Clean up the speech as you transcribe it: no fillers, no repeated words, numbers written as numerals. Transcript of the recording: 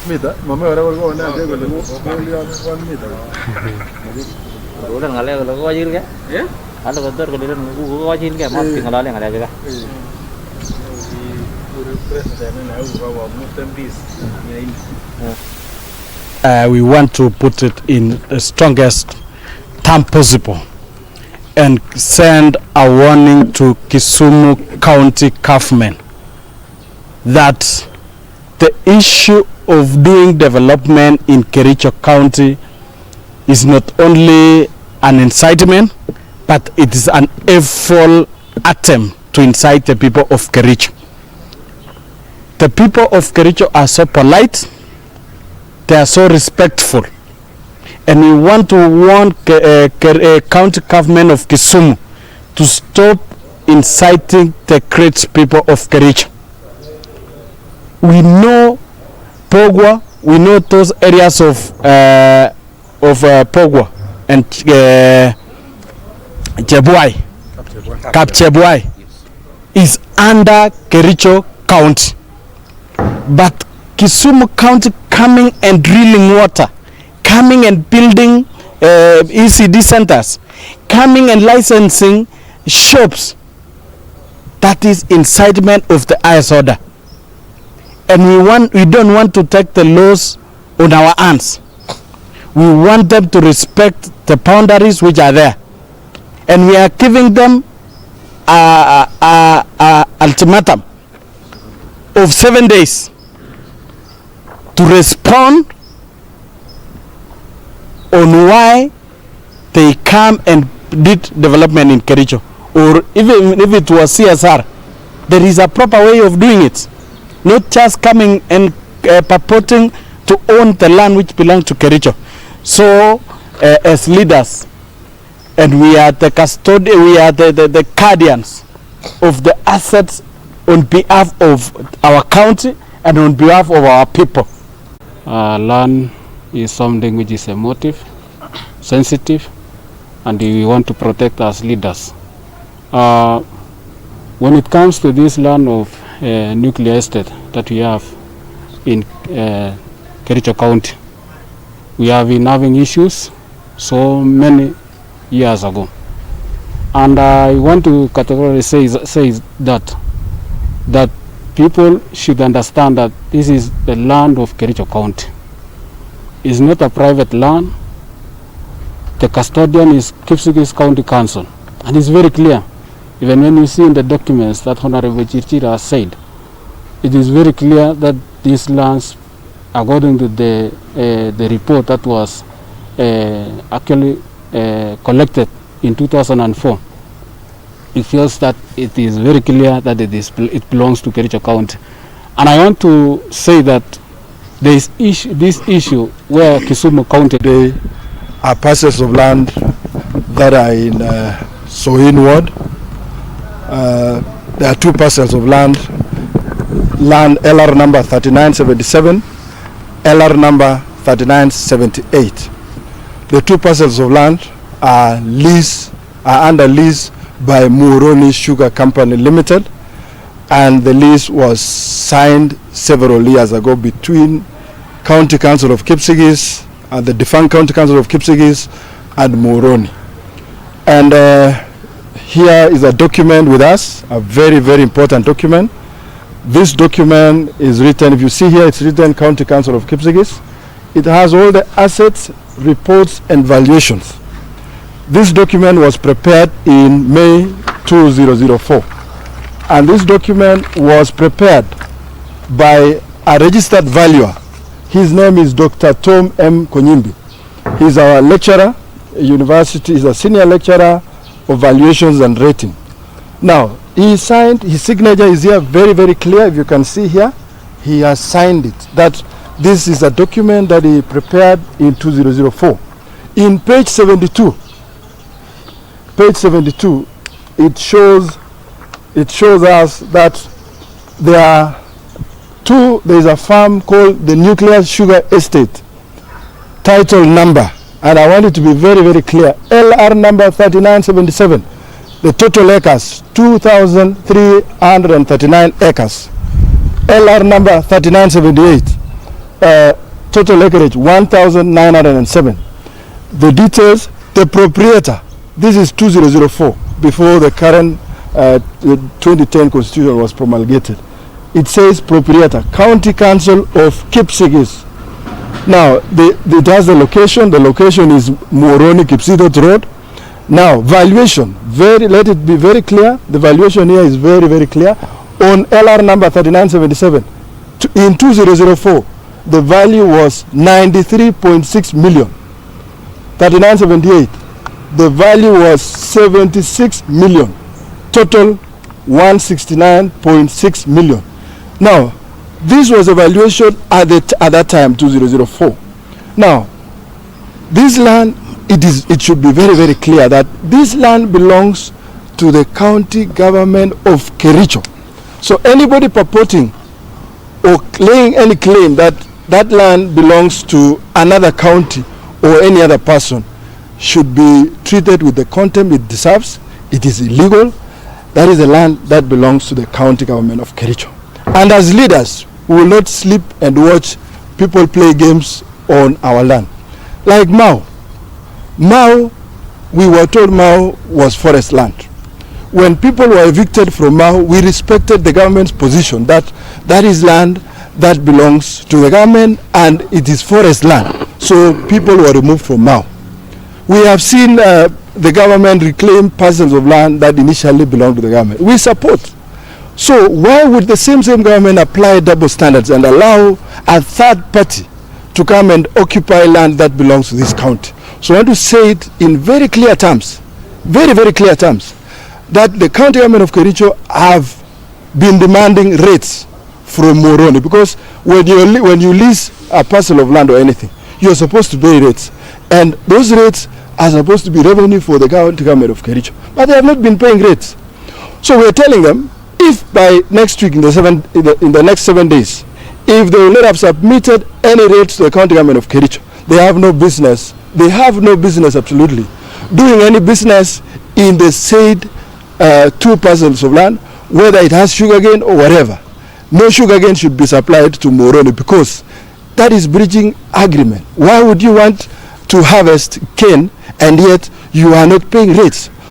Meter, mama orang orang mana dia kalau 1 meter. Orang ngalai kalau kau ajil ke? Ya? Kalau kotor kalau orang kau ajil ke, mat tinggal ngalai ngalai juga. We want to put it in the strongest term possible and send a warning to Kisumu County government that the issue of doing development in Kericho County is not only an incitement, but it is an evil attempt to incite the people of Kericho. The people of Kericho are so polite, they are so respectful, and we want to warn county government of Kisumu to stop inciting the great people of Kericho. We know Pogwa, we know those areas of Pogwa and Kapchebwai is under Kericho County, but Kisumu County coming and drilling water, coming and building ECD centers, coming and licensing shops, that is incitement of the highest order. And we don't want to take the laws on our hands. We want them to respect the boundaries which are there, and we are giving them a ultimatum of 7 days to respond on why they come and did development in Kericho, or even if it was CSR, there is a proper way of doing it. Not just coming and purporting to own the land which belongs to Kericho. So, as leaders, and we are the custodian, we are the guardians of the assets on behalf of our county and on behalf of our people. Land is something which is emotive, sensitive, and we want to protect as leaders. When it comes to this land of nuclear estate that we have in Kericho County, we have been having issues so many years ago, and I want to categorically say that people should understand that this is the land of Kericho County. It's not a private land. The custodian is Kipsigis County Council, and it's very clear. Even when you see in the documents that Honorable Chirchira has said, it is very clear that these lands, according to the report that was actually collected in 2004, it feels that it is very clear that it belongs to Kericho County. And I want to say that there is this issue where Kisumu County, They are parcels of land that are in Sohin Ward. There are 2 parcels of land LR number 3977, LR number 3978. The 2 parcels of land are under lease by Muhoroni Sugar Company Limited, and the lease was signed several years ago between County Council of Kipsigis and the defunct County Council of Kipsigis and Muhoroni. And here is a document with us, a very, very important document. This document is written, if you see here, it's written County Council of Kipsigis. It has all the assets, reports, and valuations. This document was prepared in May 2004. And this document was prepared by a registered valuer. His name is Dr. Tom M. Konyimbi. He's our lecturer, university, he's a senior lecturer of valuations and rating. Now, he signed, his signature is here, very, very clear. If you can see here, he has signed it, that this is a document that he prepared in 2004. In page 72, it shows us that there is a farm called the Nuclear Sugar Estate, title number, and I want it to be very, very clear, LR number 3977. The total acres, 2,339 acres. LR number 3978. total acreage 1,907. The details, the proprietor, this is 2004, before the current 2010 constitution was promulgated. It says proprietor, County Council of Kipsigis. Now, it has the location is Moroni Kipsidot Road. Now, valuation, let it be very clear, the valuation here is very, very clear. On LR number 3977, in 2004, the value was 93.6 million. 3978, the value was 76 million. Total 169.6 million. Now, this was a valuation at that time, 2004. Now, this land, it should be very, very clear that this land belongs to the county government of Kericho. So anybody purporting or laying any claim that that land belongs to another county or any other person should be treated with the contempt it deserves. It is illegal. That is a land that belongs to the county government of Kericho. And as leaders, we will not sleep and watch people play games on our land. Like Mau. Mau, we were told Mau was forest land. When people were evicted from Mau, we respected the government's position that that is land that belongs to the government and it is forest land. So people were removed from Mau. We have seen the government reclaim parcels of land that initially belonged to the government. We support. So why would the same government apply double standards and allow a third party to come and occupy land that belongs to this county? So I want to say it in very clear terms, very, very clear terms, that the county government of Kericho have been demanding rates from Moroni, because when you lease a parcel of land or anything, you're supposed to pay rates, and those rates are supposed to be revenue for the county government of Kericho, but they have not been paying rates. So we're telling them, if by next week, in the next 7 days, if they will not have submitted any rates to the county government of Kericho, they have no business absolutely doing any business in the said 2 parcels of land, whether it has sugarcane or whatever. No sugarcane should be supplied to Moroni, because that is breaching agreement. Why would you want to harvest cane and yet you are not paying rates?